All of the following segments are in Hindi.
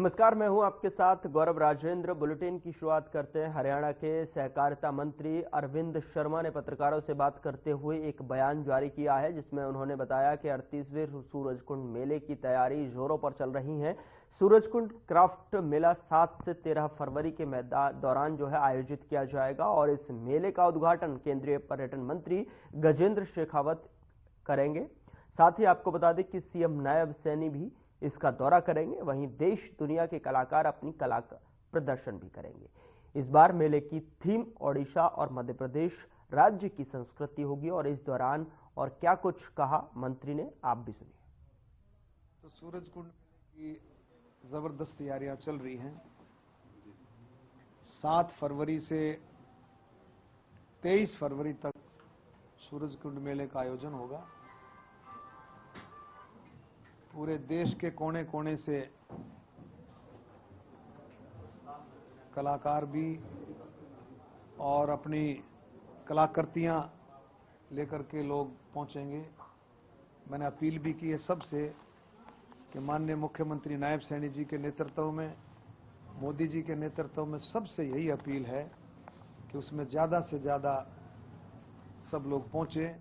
नमस्कार, मैं हूं आपके साथ गौरव राजेंद्र। बुलेटिन की शुरुआत करते हैं। हरियाणा के सहकारिता मंत्री अरविंद शर्मा ने पत्रकारों से बात करते हुए एक बयान जारी किया है, जिसमें उन्होंने बताया कि 38वें सूरजकुंड मेले की तैयारी जोरों पर चल रही है। सूरजकुंड क्राफ्ट मेला 7 से 13 फरवरी के दौरान आयोजित किया जाएगा और इस मेले का उद्घाटन केंद्रीय पर्यटन मंत्री गजेंद्र शेखावत करेंगे। साथ ही आपको बता दें कि सीएम नायब सैनी भी इसका दौरा करेंगे। वहीं देश दुनिया के कलाकार अपनी कला का प्रदर्शन भी करेंगे। इस बार मेले की थीम ओडिशा और मध्य प्रदेश राज्य की संस्कृति होगी और इस दौरान और क्या कुछ कहा मंत्री ने, आप भी सुनिए। तो सूरजकुंड की जबरदस्त तैयारियां चल रही हैं। 7 फरवरी से 23 फरवरी तक सूरजकुंड मेले का आयोजन होगा। पूरे देश के कोने कोने से कलाकार भी और अपनी कलाकृतियां लेकर के लोग पहुंचेंगे। मैंने अपील भी की है सबसे कि माननीय मुख्यमंत्री नायब सैनी जी के नेतृत्व में, मोदी जी के नेतृत्व में सबसे यही अपील है कि उसमें ज्यादा से ज्यादा सब लोग पहुंचे।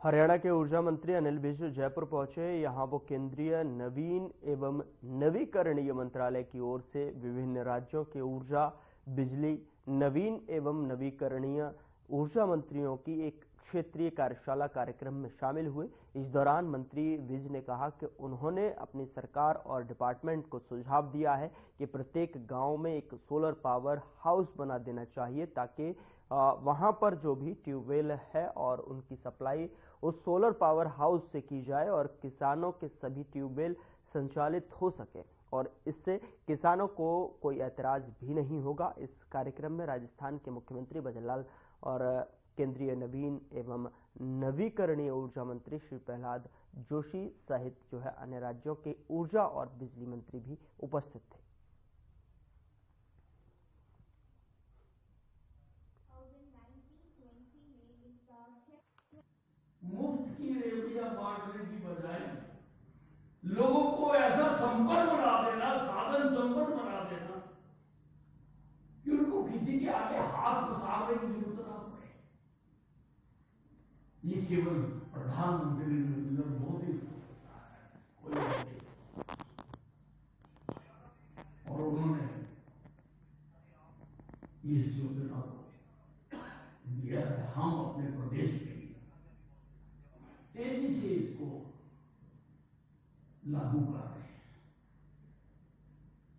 हरियाणा के ऊर्जा मंत्री अनिल विज जयपुर पहुंचे। यहां वो केंद्रीय नवीन एवं नवीकरणीय मंत्रालय की ओर से विभिन्न राज्यों के ऊर्जा, बिजली, नवीन एवं नवीकरणीय ऊर्जा मंत्रियों की एक क्षेत्रीय कार्यशाला कार्यक्रम में शामिल हुए। इस दौरान मंत्री विज ने कहा कि उन्होंने अपनी सरकार और डिपार्टमेंट को सुझाव दिया है कि प्रत्येक गांव में एक सोलर पावर हाउस बना देना चाहिए, ताकि वहां पर जो भी ट्यूबवेल है और उनकी सप्लाई उस सोलर पावर हाउस से की जाए और किसानों के सभी ट्यूबवेल संचालित हो सके और इससे किसानों को कोई ऐतराज भी नहीं होगा। इस कार्यक्रम में राजस्थान के मुख्यमंत्री भजनलाल और केंद्रीय नवीन एवं नवीकरणीय ऊर्जा मंत्री श्री प्रहलाद जोशी सहित अन्य राज्यों के ऊर्जा और बिजली मंत्री भी उपस्थित थे। मुफ्त की रेवड़ियां बांटने की बजाय लोगों को ऐसा संपर्क बना देना, साधन संपर्क बना देना कि उनको किसी के आगे हाथ पसारने की जरूरत ना पड़े। ये केवल प्रधानमंत्री नरेंद्र मोदी हो सकता है, कोई नहीं। और उन्होंने इस योजना को दिया है। हम अपने प्रदेश में तेजी से इसको लागू कर रहे हैं।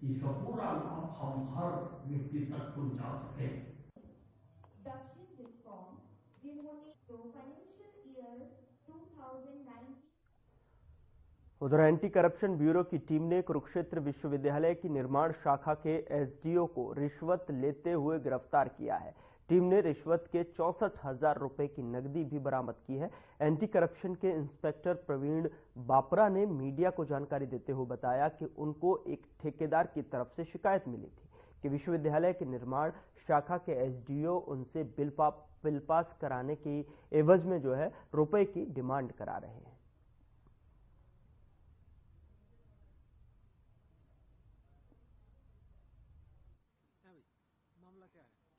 इसका पूरा लाभ हम हर व्यक्ति तक पहुंचा सके। दक्षिण डिस्कॉम जिन्होंने फाइनेंशियल ईयर 2019 उधर एंटी करप्शन ब्यूरो की टीम ने कुरुक्षेत्र विश्वविद्यालय की निर्माण शाखा के एसडीओ को रिश्वत लेते हुए गिरफ्तार किया है। टीम ने रिश्वत के 64,000 रुपए की नकदी भी बरामद की है। एंटी करप्शन के इंस्पेक्टर प्रवीण बापरा ने मीडिया को जानकारी देते हुए बताया कि उनको एक ठेकेदार की तरफ से शिकायत मिली थी कि विश्वविद्यालय के निर्माण शाखा के एसडीओ उनसे बिल पास कराने की एवज में रुपए की डिमांड करा रहे हैं।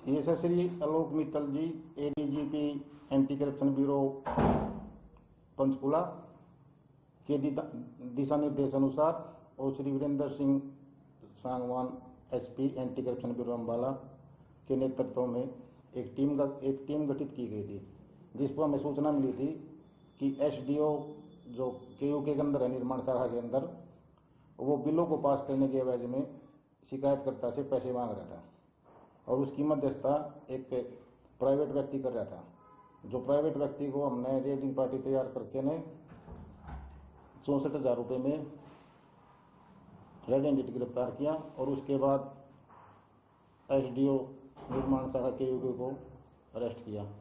ये Shri Alok Mittal ji, ADGP anti corruption bureau Panchkula के दिशा निर्देश अनुसार और Shri Virendra Singh Sangwan SP anti corruption bureau Ambala के नेतृत्व में एक टीम गठित की गई थी, जिस पर हमें सूचना मिली थी कि एसडीओ जो केयूके के अंदर है, निर्माण शाखा के अंदर, वो बिलों को पास करने के एवज में शिकायतकर्ता से पैसे मांग रहा था और उसकी मध्यस्थता एक प्राइवेट व्यक्ति कर रहा था। जो प्राइवेट व्यक्ति को हमने रेडिंग पार्टी तैयार करके ने 64,000 रुपये में रेड हैंडेड गिरफ्तार किया और उसके बाद एसडीओ निर्माण शाखा के यूके को अरेस्ट किया।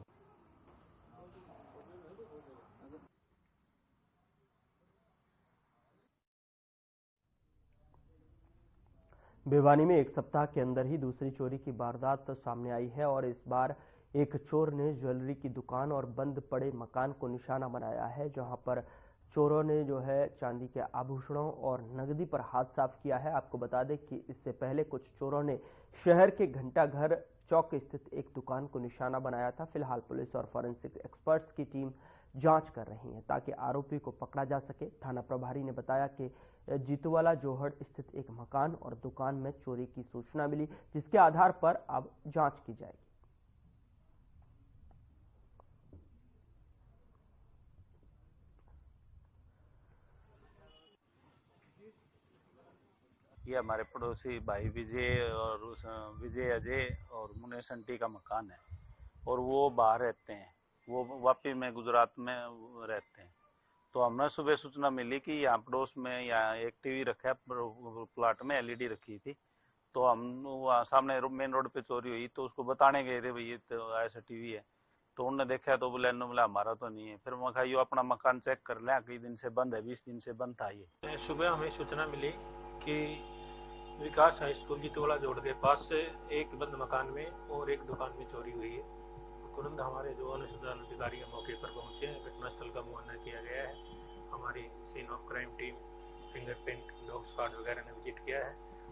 भिवानी में एक सप्ताह के अंदर ही दूसरी चोरी की वारदात सामने आई है और इस बार एक चोर ने ज्वेलरी की दुकान और बंद पड़े मकान को निशाना बनाया है, जहां पर चोरों ने जो है चांदी के आभूषणों और नकदी पर हाथ साफ किया है। आपको बता दें कि इससे पहले कुछ चोरों ने शहर के घंटाघर चौक स्थित एक दुकान को निशाना बनाया था। फिलहाल पुलिस और फॉरेंसिक एक्सपर्ट्स की टीम जांच कर रही है ताकि आरोपी को पकड़ा जा सके। थाना प्रभारी ने बताया कि जीतूवाला जोहड़ स्थित एक मकान और दुकान में चोरी की सूचना मिली, जिसके आधार पर अब जांच की जाएगी। ये हमारे पड़ोसी भाई विजय और विजय अजय और मुनेश आंटी का मकान है और वो बाहर रहते हैं, वो वापी में गुजरात में रहते हैं। तो हमें सुबह सूचना मिली कि यहाँ पड़ोस में यहाँ एक टीवी रखा है, प्लाट में एलईडी रखी थी। तो हम वहाँ सामने मेन रोड पे चोरी हुई तो उसको बताने गए थे, भाई ये तो ऐसा टीवी है। तो उन्होंने देखा तो बोले बोला हमारा तो नहीं है। फिर मैं कहा यो अपना मकान चेक कर लें, कई दिन से बंद है, 20 दिन से बंद था ये। सुबह हमें सूचना मिली कि विकास हाई स्कूल जीतूवाला जोड़ के पास से एक बंद मकान में और एक दुकान में चोरी हुई है। तुरंत हमारे जो अनुसंधान अधिकारी मौके पर पहुंचे हैं, घटनास्थल का मुआयना किया गया है। हमारी scene of crime team, fingerprint, dog squad वगैरह ने विजिट किया है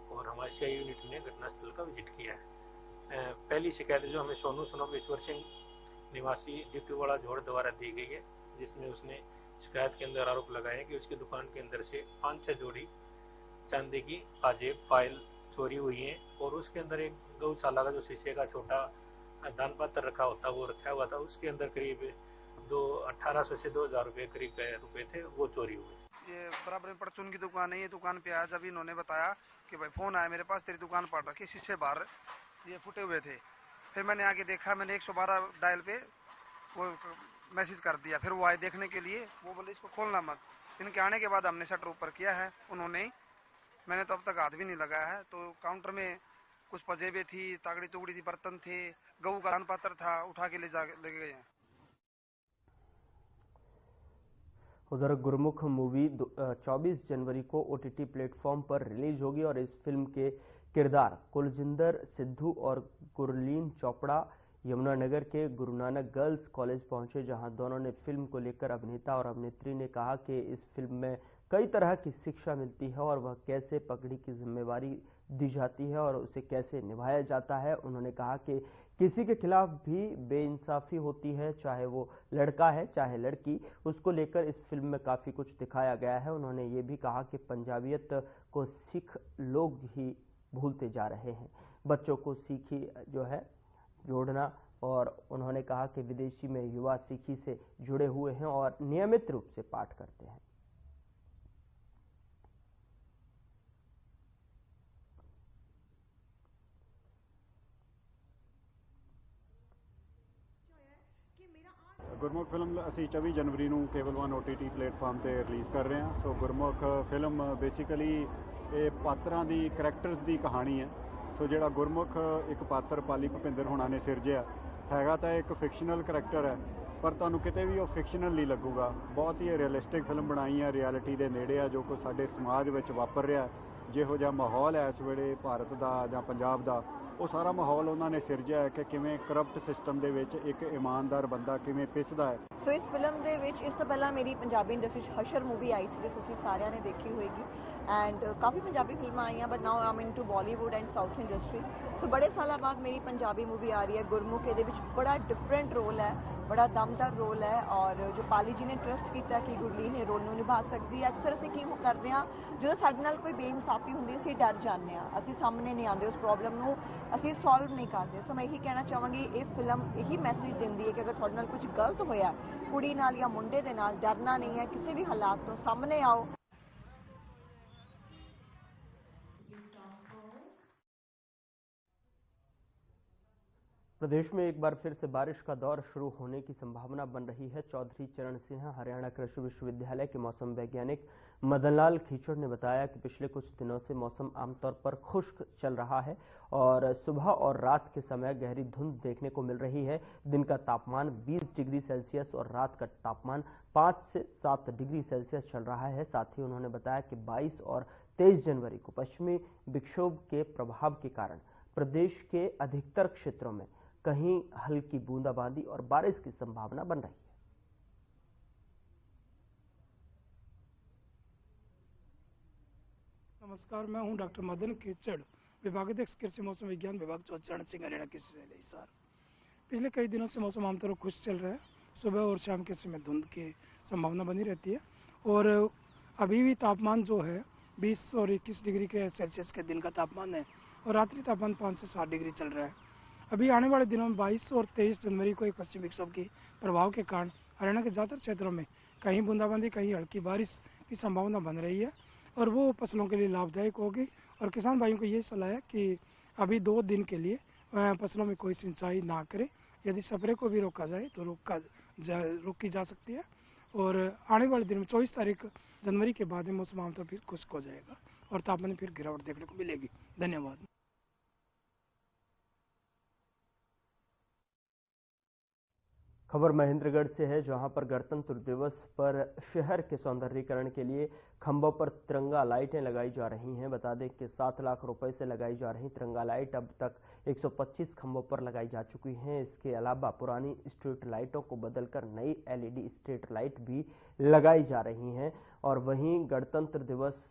और हमारी सीआई यूनिट ने घटनास्थल का विजिट किया है। पहली शिकायत जो हमें सोनू सनम ईश्वर सिंह निवासी जीतूवाला जोड़ द्वारा दी गई है, जिसमें उसने शिकायत के अंदर आरोप लगाया कि उसकी दुकान के अंदर से 5-6 जोड़ी चांदी की पाजेब फाइल चोरी हुई है और उसके अंदर एक गौशाला का जो शीशे का छोटा दान पात्र रखा होता वो रखा हुआ था, उसके अंदर करीब 1800 से 2000 रुपए करीब रुपए थे, वो चोरी हुए। ये बराबर में परचून की दुकान है। ये दुकान पे आया जब इन्होंने बताया कि भाई फोन आया मेरे पास, तेरी दुकान पड़ रखी, शीशे बाहर ये फुटे हुए थे। फिर मैंने आके देखा, मैंने 112 डायल पे वो मैसेज कर दिया। फिर वो आए देखने के लिए, वो बोले इसको खोलना मत। इनके आने के बाद हमने शटर ऊपर किया है उन्होंने, मैंने तब तक हाथ भी नहीं लगाया है। तो काउंटर में कुछ पजेबे थी, तागड़ी टुकड़ी थी, बर्तन थे, गऊ का दान पात्र था, उठा के ले गए हैं। उधर गुरमुख मूवी 24 जनवरी को ओटीटी प्लेटफॉर्म पर रिलीज होगी और इस फिल्म के किरदार कुलजिंदर सिद्धू और गुरलीन चोपड़ा यमुनानगर के गुरु नानक गर्ल्स कॉलेज पहुंचे, जहां दोनों ने फिल्म को लेकर अभिनेता और अभिनेत्री ने कहा कि इस फिल्म में कई तरह की शिक्षा मिलती है और वह कैसे पगड़ी की जिम्मेवारी दी जाती है और उसे कैसे निभाया जाता है। उन्होंने कहा कि किसी के खिलाफ भी बेइंसाफी होती है, चाहे वो लड़का है चाहे लड़की, उसको लेकर इस फिल्म में काफ़ी कुछ दिखाया गया है। उन्होंने ये भी कहा कि पंजाबियत को सिख लोग ही भूलते जा रहे हैं, बच्चों को सीखी जो है जोड़ना, और उन्होंने कहा कि विदेशी में युवा सिखी से जुड़े हुए हैं और नियमित रूप से पाठ करते हैं। गुरमुख फिल्म ਅਸੀਂ 24 ਜਨਵਰੀ ਨੂੰ ਕੇਬਲ 1 OTT ਪਲੇਟਫਾਰਮ ਤੇ ਰਿਲੀਜ਼ ਕਰ ਰਹੇ ਹਾਂ। ਸੋ ਗੁਰਮੁਖ ਫਿਲਮ ਬੇਸਿਕਲੀ ਇਹ ਪਾਤਰਾਂ ਦੀ ਕਰੈਕਟਰਸ ਦੀ ਕਹਾਣੀ ਹੈ। ਸੋ ਜਿਹੜਾ ਗੁਰਮੁਖ ਇੱਕ ਪਾਤਰ ਪਾਲੀ ਭੁਪਿੰਦਰ ਹੋਣਾ ਨੇ ਸਿਰਜਿਆ ਹੈਗਾ ਤਾਂ ਇੱਕ ਫਿਕਸ਼ਨਲ ਕਰੈਕਟਰ ਹੈ, ਪਰ ਤੁਹਾਨੂੰ ਕਿਤੇ ਵੀ ਉਹ ਫਿਕਸ਼ਨਲ ਨਹੀਂ ਲੱਗੂਗਾ। ਬਹੁਤ ਹੀ ਰੀਅਲਿਸਟਿਕ ਫਿਲਮ ਬਣਾਈ ਹੈ, ਰਿਐਲਿਟੀ ਦੇ ਨੇੜੇ ਆ ਜੋ ਕਿ ਸਾਡੇ ਸਮਾਜ ਵਿੱਚ ਵਾਪਰ ਰਿਹਾ। ਜਿਹੋ ਜਿਹਾ ਮਾਹੌਲ ਹੈ ਇਸ ਵੇਲੇ ਭਾਰਤ ਦਾ ਜਾਂ ਪੰਜਾਬ ਦਾ, ਉਹ ਸਾਰਾ ਮਾਹੌਲ ਉਹਨਾਂ ਨੇ ਸਿਰਜਿਆ ਹੈ ਕਿ ਕਿਵੇਂ ਕਰਪਟ ਸਿਸਟਮ ਦੇ ਵਿੱਚ ਇੱਕ ਇਮਾਨਦਾਰ ਬੰਦਾ ਕਿਵੇਂ ਪਿਸਦਾ ਹੈ। ਸੋ ਇਸ ਫਿਲਮ ਦੇ ਵਿੱਚ ਇਸ ਤੋਂ ਪਹਿਲਾਂ ਮੇਰੀ ਪੰਜਾਬੀ ਇੰਡਸਟਰੀ 'ਚ ਹਸ਼ਰ ਮੂਵੀ ਆਈ ਸੀ, ਤੁਸੀਂ ਸਾਰਿਆਂ ਨੇ ਦੇਖੀ ਹੋਏਗੀ, ਐਂਡ ਕਾਫੀ ਪੰਜਾਬੀ ਫਿਲਮਾਂ ਆਈਆਂ, but now I'm into Bollywood and south industry. So ਬੜੇ ਸਾਲਾਂ ਬਾਅਦ ਮੇਰੀ ਪੰਜਾਬੀ ਮੂਵੀ ਆ ਰਹੀ ਹੈ ਗੁਰਮੁਖ। ਇਹਦੇ ਵਿੱਚ ਬੜਾ ਡਿਫਰੈਂਟ ਰੋਲ ਹੈ, बड़ा दमदार रोल है, और जो पाली जी ने ट्रस्ट किया कि गुरलीन ये रोल निभा सकती है। अक्सर असीं की करते हैं जो साडे नाल कोई बेइंसाफी हुंदी असीं डर जाते हैं, असीं सामने नहीं आते, उस प्रॉब्लम नूं असीं सॉल्व नहीं करते। सो मैं यही कहना चाहांगी ये फिल्म यही मैसेज दिंदी है कि अगर तुहाडे नाल कुछ गलत होया कुड़ी नाल या मुंडे दे नाल, डरना नहीं है, किसी भी हालात तो सामने आओ। प्रदेश में एक बार फिर से बारिश का दौर शुरू होने की संभावना बन रही है। चौधरी चरण सिंह हरियाणा कृषि विश्वविद्यालय के मौसम वैज्ञानिक मदनलाल खीचड़ ने बताया कि पिछले कुछ दिनों से मौसम आमतौर पर खुश्क चल रहा है और सुबह और रात के समय गहरी धुंध देखने को मिल रही है। दिन का तापमान 20 डिग्री सेल्सियस और रात का तापमान 5 से 7 डिग्री सेल्सियस चल रहा है। साथ ही उन्होंने बताया कि 22 और 23 जनवरी को पश्चिमी विक्षोभ के प्रभाव के कारण प्रदेश के अधिकतर क्षेत्रों में कहीं हल्की बूंदाबांदी और बारिश की संभावना बन रही है। नमस्कार, मैं हूं डॉक्टर मदन कीचड़, विभागाध्यक्ष कृषि मौसम विज्ञान विभाग चरण सिंह हरियाणा के हिसार। पिछले कई दिनों से मौसम आमतौर पर खुश चल रहा है। सुबह और शाम के समय धुंध की संभावना बनी रहती है और अभी भी तापमान जो है 20 और 21 डिग्री के सेल्सियस के दिन का तापमान है और रात्रि तापमान 5 से 7 डिग्री चल रहा है। अभी आने वाले दिनों में 22 और 23 जनवरी को एक पश्चिमी विक्षोभ के प्रभाव के कारण हरियाणा के ज़्यादातर क्षेत्रों में कहीं बूंदाबांदी, कहीं हल्की बारिश की संभावना बन रही है और वो फसलों के लिए लाभदायक होगी। और किसान भाइयों को ये सलाह है कि अभी 2 दिन के लिए फसलों में कोई सिंचाई ना करें। यदि स्प्रे को भी रोका जाए तो रोकी जा सकती है। और आने वाले दिन में 24 तारीख जनवरी के बाद मौसम आमतौर पर खुश्क हो जाएगा और तापमान में फिर गिरावट देखने को मिलेगी। धन्यवाद। खबर महेंद्रगढ़ से है, जहां पर गणतंत्र दिवस पर शहर के सौंदर्यीकरण के लिए खंभों पर तिरंगा लाइटें लगाई जा रही हैं। बता दें कि 7 लाख रुपए से लगाई जा रही तिरंगा लाइट अब तक 125 खंभों पर लगाई जा चुकी हैं। इसके अलावा पुरानी स्ट्रीट लाइटों को बदलकर नई LED स्ट्रीट लाइट भी लगाई जा रही हैं। और वहीं गणतंत्र दिवस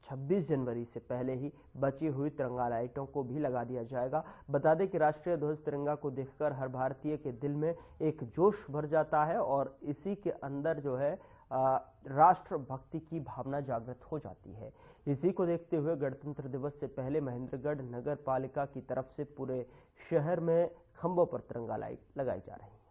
26 जनवरी से पहले ही बची हुई तिरंगा लाइटों को भी लगा दिया जाएगा। बता दें कि राष्ट्रीय ध्वज तिरंगा को देखकर हर भारतीय के दिल में एक जोश भर जाता है और इसी के अंदर जो है राष्ट्र भक्ति की भावना जागृत हो जाती है। इसी को देखते हुए गणतंत्र दिवस से पहले महेंद्रगढ़ नगर पालिका की तरफ से पूरे शहर में खंभों पर तिरंगा लाइट लगाई जा रही है।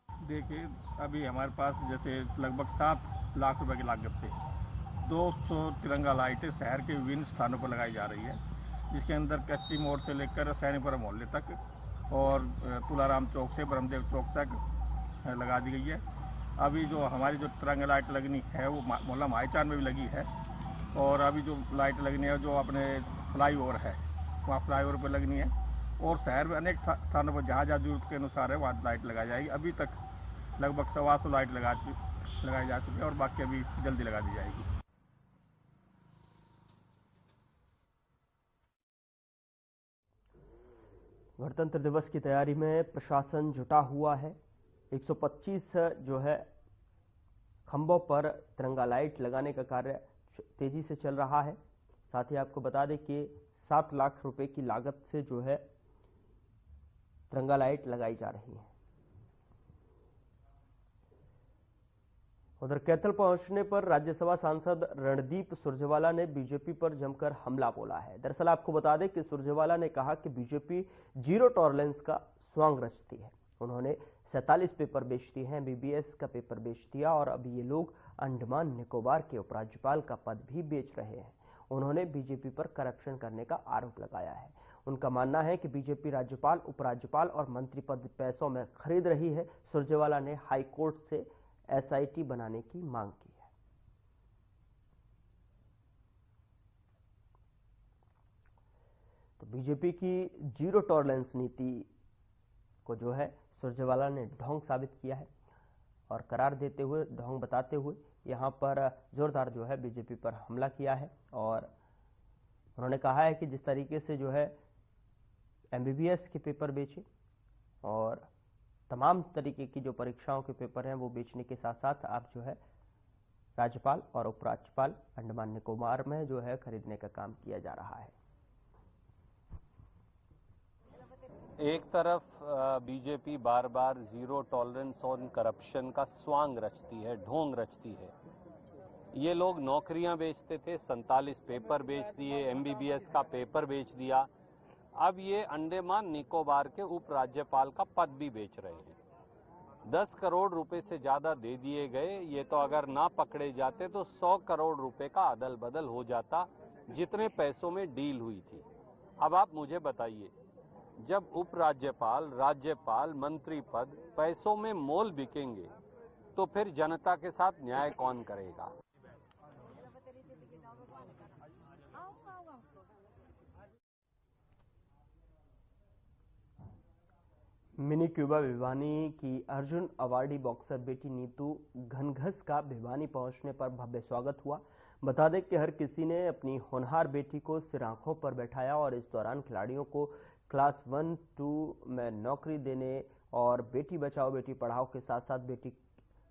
देखिए, अभी हमारे पास जैसे लगभग 7 लाख रुपए की लागत से 200 तिरंगा लाइटें शहर के विभिन्न स्थानों पर लगाई जा रही है, जिसके अंदर कच्ची मोड़ से लेकर सैनीपुरा मोहल्ले तक और तुलाराम चौक से ब्रह्मदेव चौक तक लगा दी गई है। अभी जो हमारी जो तिरंगा लाइट लगनी है वो मोहल्ला माईचांद में भी लगी है और अभी जो लाइट लगनी है जो अपने फ्लाईओवर है वहाँ फ्लाईओवर पर लगनी है और शहर में अनेक स्थानों पर जहाँ जहाँ जरूरत के अनुसार है वहाँ लाइट लगाई जाएगी। अभी तक लगभग 125 लाइट लगाई जा चुकी है और बाकी अभी जल्दी लगा दी जाएगी। गणतंत्र दिवस की तैयारी में प्रशासन जुटा हुआ है। 125 जो है खंभों पर तिरंगा लाइट लगाने का कार्य तेजी से चल रहा है। साथ ही आपको बता दें कि 7 लाख रुपए की लागत से जो है तिरंगा लाइट लगाई जा रही है। उधर कैथल पहुंचने पर राज्यसभा सांसद रणदीप सुरजेवाला ने बीजेपी पर जमकर हमला बोला है। दरअसल आपको बता दें कि सुरजेवाला ने कहा कि बीजेपी जीरो टॉलरेंस का स्वांग रचती है। उन्होंने 47 पेपर बेच दिए हैं, MBBS का पेपर बेच दिया और अब ये लोग अंडमान निकोबार के उपराज्यपाल का पद भी बेच रहे हैं। उन्होंने बीजेपी पर करप्शन करने का आरोप लगाया है। उनका मानना है कि बीजेपी राज्यपाल, उपराज्यपाल और मंत्री पद पैसों में खरीद रही है। सुरजेवाला ने हाईकोर्ट से SIT बनाने की मांग की है। तो बीजेपी की जीरो टॉलरेंस नीति को जो है सुरजेवाला ने ढोंग साबित किया है और करार देते हुए, ढोंग बताते हुए यहां पर जोरदार जो है बीजेपी पर हमला किया है। और उन्होंने कहा है कि जिस तरीके से जो है MBBS के पेपर बेचे और तमाम तरीके की जो परीक्षाओं के पेपर हैं वो बेचने के साथ साथ आप जो है राज्यपाल और उपराज्यपाल अंडमान निकोबार में जो है खरीदने का काम किया जा रहा है। एक तरफ BJP bar bar zero tolerance on corruption का स्वांग रचती है, ढोंग रचती है। ये लोग नौकरियां बेचते थे, 47 पेपर बेच दिए, MBBS का पेपर बेच दिया। अब ये अंडमान निकोबार के उपराज्यपाल का पद भी बेच रहे हैं। 10 करोड़ रुपए से ज्यादा दे दिए गए। ये तो अगर ना पकड़े जाते तो 100 करोड़ रुपए का अदल बदल हो जाता, जितने पैसों में डील हुई थी। अब आप मुझे बताइए, जब उपराज्यपाल, राज्यपाल, मंत्री पद पैसों में मोल बिकेंगे तो फिर जनता के साथ न्याय कौन करेगा? मिनी क्यूबा भिवानी की अर्जुन अवार्डी बॉक्सर बेटी नीतू घनघस का भिवानी पहुंचने पर भव्य स्वागत हुआ। बता दें कि हर किसी ने अपनी होनहार बेटी को सिर आंखों पर बैठाया और इस दौरान खिलाड़ियों को क्लास 1, 2 में नौकरी देने और बेटी बचाओ बेटी पढ़ाओ के साथ साथ बेटी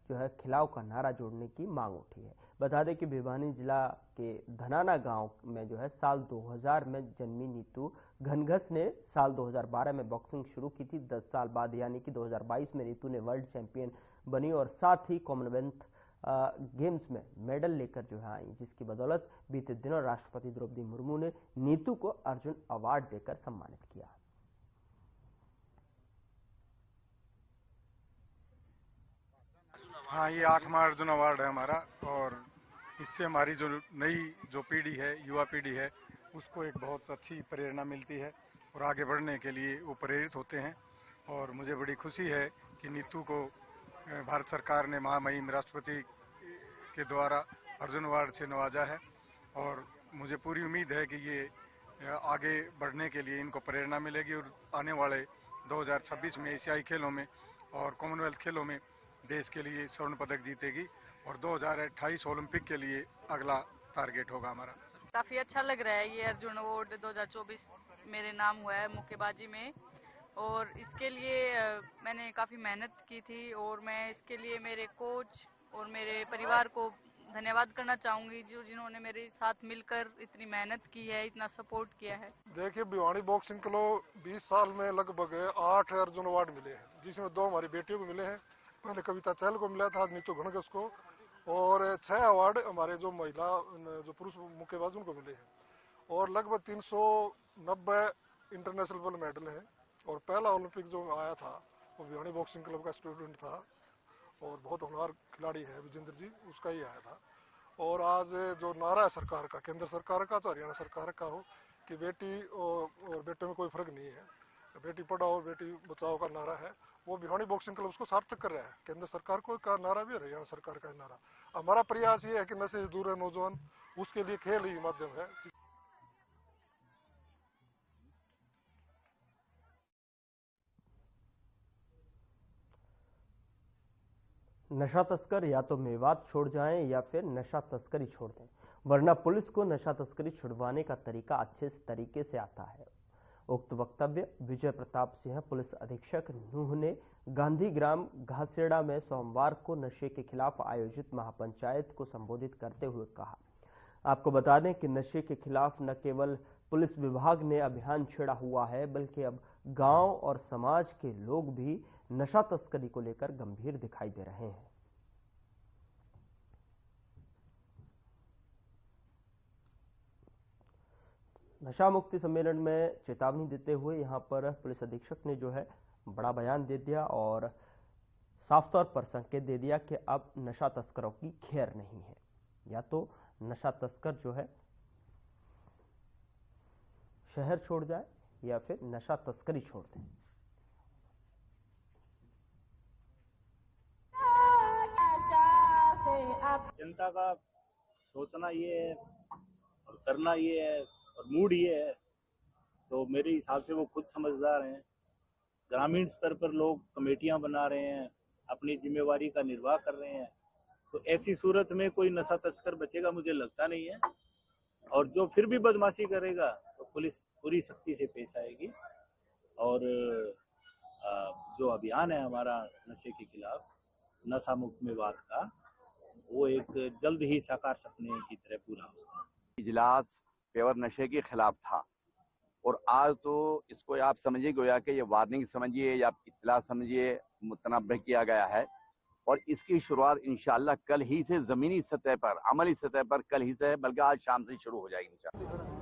जो है खिलाओ का नारा जोड़ने की मांग उठी है। बता दें कि भिवानी जिला के धनाना गांव में जो है साल 2000 में जन्मी नीतू घनघस ने साल 2012 में बॉक्सिंग शुरू की थी। 10 साल बाद यानी कि 2022 में नीतू ने वर्ल्ड चैंपियन बनी और साथ ही कॉमनवेल्थ गेम्स में मेडल लेकर जो है आई, जिसकी बदौलत बीते दिनों राष्ट्रपति द्रौपदी मुर्मू ने नीतू को अर्जुन अवार्ड देकर सम्मानित किया। हाँ, ये 8वां अर्जुन अवार्ड है हमारा और इससे हमारी जो नई पीढ़ी है, युवा पीढ़ी है, उसको एक बहुत अच्छी प्रेरणा मिलती है और आगे बढ़ने के लिए वो प्रेरित होते हैं। और मुझे बड़ी खुशी है कि नीतू को भारत सरकार ने महामहिम राष्ट्रपति के द्वारा अर्जुन अवार्ड से नवाजा है और मुझे पूरी उम्मीद है कि ये आगे बढ़ने के लिए इनको प्रेरणा मिलेगी और आने वाले 2026 में एशियाई खेलों में और कॉमनवेल्थ खेलों में देश के लिए स्वर्ण पदक जीतेगी और 2028 ओलंपिक के लिए अगला टारगेट होगा हमारा। काफी अच्छा लग रहा है। ये अर्जुन अवार्ड 2024 मेरे नाम हुआ है मुक्केबाजी में और इसके लिए मैंने काफी मेहनत की थी और मैं इसके लिए मेरे कोच और मेरे परिवार को धन्यवाद करना चाहूंगी जो जिन्होंने मेरे साथ मिलकर इतनी मेहनत की है, इतना सपोर्ट किया है। देखिए, भिवानी बॉक्सिंग क्लब 20 साल में लगभग 8 अर्जुन अवार्ड मिले हैं, जिसमें 2 हमारी बेटियों को मिले हैं। पहले कविता चहल को मिला था, आज नीतू घनघस को, और 6 अवार्ड हमारे जो पुरुष मुक्केबाज उनको मिले हैं और लगभग 390 इंटरनेशनल मेडल हैं। और पहला ओलंपिक जो आया था वो भिवानी बॉक्सिंग क्लब का स्टूडेंट था और बहुत होनहार खिलाड़ी है विजेंद्र जी, उसका ही आया था। और आज जो नारा है सरकार का, केंद्र सरकार का तो हरियाणा सरकार का हो कि बेटी और बेटे में कोई फर्क नहीं है, बेटी पढ़ाओ बेटी बचाओ का नारा है, वो भिवानी बॉक्सिंग क्लब उसको सार्थक कर रहा है। केंद्र सरकार को का नारा भी है, हरियाणा सरकार का नारा। हमारा प्रयास ये है कि नशे से दूर है नौजवान, उसके लिए खेल ही माध्यम है। नशा तस्कर या तो मेवात छोड़ जाएं या फिर नशा तस्करी छोड़ दें, वरना पुलिस को नशा तस्करी छुड़वाने का तरीका अच्छे तरीके से आता है। उक्त वक्तव्य विजय प्रताप सिंह पुलिस अधीक्षक नूह ने गांधी ग्राम घासेड़ा में सोमवार को नशे के खिलाफ आयोजित महापंचायत को संबोधित करते हुए कहा। आपको बता दें कि नशे के खिलाफ न केवल पुलिस विभाग ने अभियान छेड़ा हुआ है, बल्कि अब गांव और समाज के लोग भी नशा तस्करी को लेकर गंभीर दिखाई दे रहे हैं। नशा मुक्ति सम्मेलन में चेतावनी देते हुए यहां पर पुलिस अधीक्षक ने जो है बड़ा बयान दे दिया और साफ तौर पर संकेत दे दिया कि अब नशा तस्करों की खैर नहीं है, या तो नशा तस्कर जो है शहर छोड़ जाए या फिर नशा तस्करी छोड़ दें। जनता का सोचना ये है और करना ये है और मूड ये है, तो मेरे हिसाब से वो खुद समझदार हैं। ग्रामीण स्तर पर लोग कमेटियां बना रहे हैं, अपनी जिम्मेवारी का निर्वाह कर रहे हैं, तो ऐसी सूरत में कोई नशा तस्कर बचेगा मुझे लगता नहीं है। और जो फिर भी बदमाशी करेगा तो पुलिस पूरी सख्ती से पेश आएगी। और जो अभियान है हमारा नशे के खिलाफ, नशा मुक्त मेवात का, वो एक जल्द ही साकार सपने की तरह पूरा होगा। इजलास पेवर नशे के खिलाफ था और आज तो इसको आप समझिए गोया कि ये वार्निंग समझिए या इत्तला समझिए, मुतनब्बे किया गया है और इसकी शुरुआत इंशाअल्लाह कल ही से जमीनी सतह पर, अमली सतह पर कल ही से, बल्कि आज शाम से शुरू हो जाएगी इंशाअल्लाह।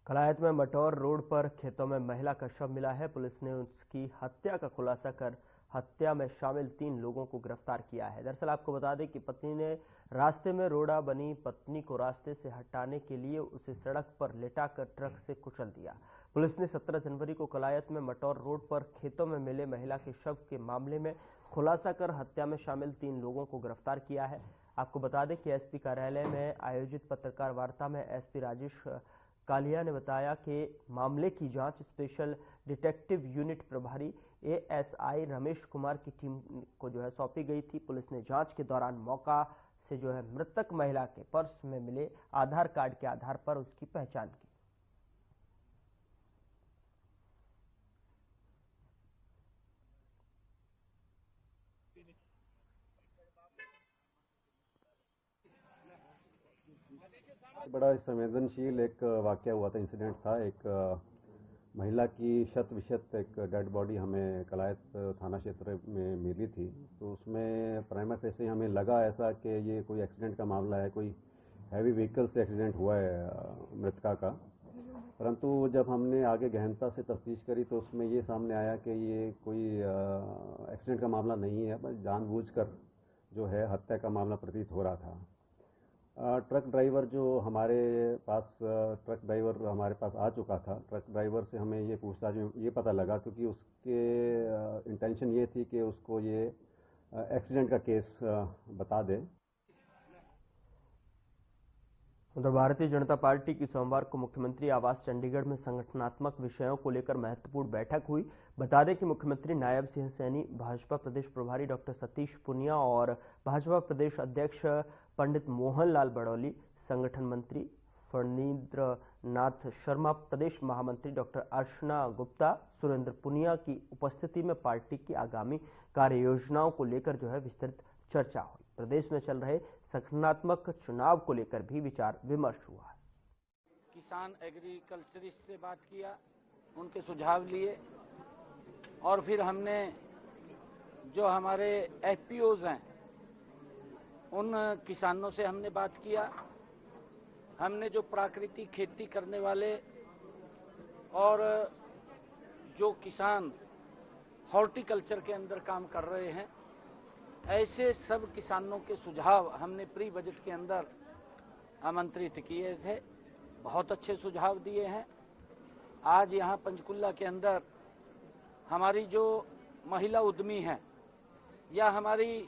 कलायत में मटौर रोड पर खेतों में महिला का शव मिला है। पुलिस ने उसकी हत्या का खुलासा कर हत्या में शामिल 3 लोगों को गिरफ्तार किया है। दरअसल आपको बता दें कि पत्नी ने रास्ते में रोड़ा बनी पत्नी को रास्ते से हटाने के लिए उसे सड़क पर लेटाकर ट्रक से कुचल दिया। पुलिस ने 17 जनवरी को कलायत में मटौर रोड पर खेतों में मिले महिला के शव के मामले में खुलासा कर हत्या में शामिल 3 लोगों को गिरफ्तार किया है। आपको बता दें कि एसपी कार्यालय में आयोजित पत्रकार वार्ता में एसपी राजेश कालिया ने बताया कि मामले की जांच स्पेशल डिटेक्टिव यूनिट प्रभारी एएसआई रमेश कुमार की टीम को जो है सौंपी गई थी। पुलिस ने जांच के दौरान मौका से जो है मृतक महिला के पर्स में मिले आधार कार्ड के आधार पर उसकी पहचान की। बड़ा संवेदनशील एक वाकया हुआ था, इंसिडेंट था। एक महिला की शत विशत एक डेड बॉडी हमें कलायत थाना क्षेत्र में मिली थी। तो उसमें प्राइमा फेसी हमें लगा ऐसा कि ये कोई एक्सीडेंट का मामला है, कोई हैवी व्हीकल से एक्सीडेंट हुआ है मृतका का। परंतु जब हमने आगे गहनता से तफ्तीश करी तो उसमें ये सामने आया कि ये कोई एक्सीडेंट का मामला नहीं है, बस जानबूझकर जो है हत्या का मामला प्रतीत हो रहा था। ट्रक ड्राइवर जो हमारे पास आ चुका था, ट्रक ड्राइवर से हमें ये पूछताछ में ये पता लगा, क्योंकि उसके इंटेंशन ये थी कि उसको ये एक्सीडेंट का केस बता दे। उधर भारतीय जनता पार्टी की सोमवार को मुख्यमंत्री आवास चंडीगढ़ में संगठनात्मक विषयों को लेकर महत्वपूर्ण बैठक हुई। बता दें कि मुख्यमंत्री नायब सिंह सैनी, भाजपा प्रदेश प्रभारी डॉक्टर सतीश पुनिया और भाजपा प्रदेश अध्यक्ष पंडित मोहनलाल बड़ौली, संगठन मंत्री फणींद्र नाथ शर्मा, प्रदेश महामंत्री डॉक्टर अर्चना गुप्ता, सुरेंद्र पुनिया की उपस्थिति में पार्टी की आगामी कार्य योजनाओं को लेकर जो है विस्तृत चर्चा हुई। प्रदेश में चल रहे संगठनात्मक चुनाव को लेकर भी विचार विमर्श हुआ। किसान एग्रीकल्चरिस्ट से बात किया, उनके सुझाव लिए और फिर हमने जो हमारे एफपीओज हैं उन किसानों से हमने बात किया। हमने जो प्राकृतिक खेती करने वाले और जो किसान हॉर्टिकल्चर के अंदर काम कर रहे हैं, ऐसे सब किसानों के सुझाव हमने प्री बजट के अंदर आमंत्रित किए थे। बहुत अच्छे सुझाव दिए हैं। आज यहाँ पंचकुला के अंदर हमारी जो महिला उद्यमी हैं या हमारी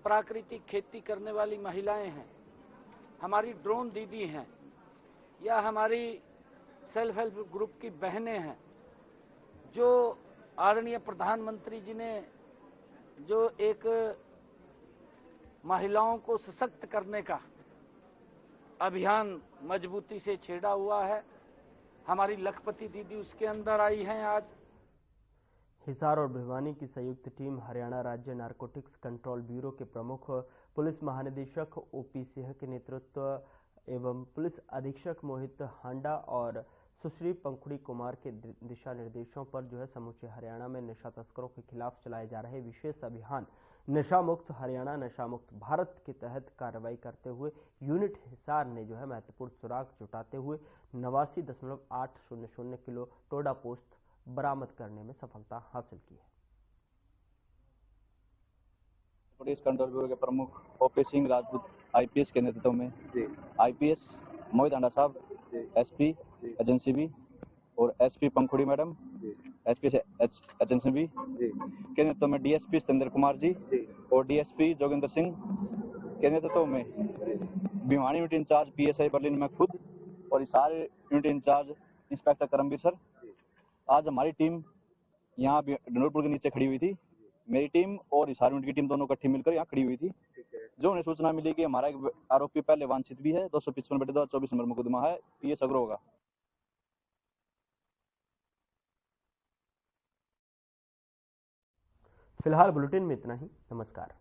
प्राकृतिक खेती करने वाली महिलाएं हैं, हमारी ड्रोन दीदी हैं या हमारी सेल्फ हेल्प ग्रुप की बहनें हैं, जो आदरणीय प्रधानमंत्री जी ने जो एक महिलाओं को सशक्त करने का अभियान मजबूती से छेड़ा हुआ है, हमारी लखपति दीदी उसके अंदर आई हैं। आज हिसार और भिवानी की संयुक्त टीम हरियाणा राज्य नारकोटिक्स कंट्रोल ब्यूरो के प्रमुख पुलिस महानिदेशक ओपी सिंह के नेतृत्व एवं पुलिस अधीक्षक मोहित हांडा और सुश्री पंखुड़ी कुमार के दिशा निर्देशों पर जो है समूचे हरियाणा में नशा तस्करों के खिलाफ चलाए जा रहे विशेष अभियान नशा मुक्त हरियाणा नशा मुक्त भारत के तहत कार्रवाई करते हुए यूनिट हिसार ने जो है महत्वपूर्ण सुराग जुटाते हुए 89.800 किलो टोडा पोस्ट बरामद करने में सफलता हासिल की है। पुलिस कंट्रोल ब्यूरो के प्रमुख ओपी सिंह राजपूत आईपीएस के नेतृत्व में आईपीएस मोहित हांडा साहब, एसपी एजेंसी बी और एसपी पंखुड़ी मैडम, एसपी एजेंसी बी के नेतृत्व में डीएसपी सतेंद्र कुमार जी और डीएसपी जोगिंदर सिंह के नेतृत्व में भिवानी यूनिट इंचार्ज पीएसआई बर्लिन में खुद और सारे unit incharge inspector Karamvir sir. आज हमारी टीम यहाँ डनोरपुर के नीचे खड़ी हुई थी। मेरी टीम और हिसार यूनिट की टीम दोनों इकट्ठी मिलकर यहाँ खड़ी हुई थी। जो उन्हें सूचना मिली कि हमारा एक आरोपी पहले वांछित भी है, 255/2024 नंबर मुकदमा है, ये सगरो होगा। फिलहाल बुलेटिन में इतना ही। नमस्कार।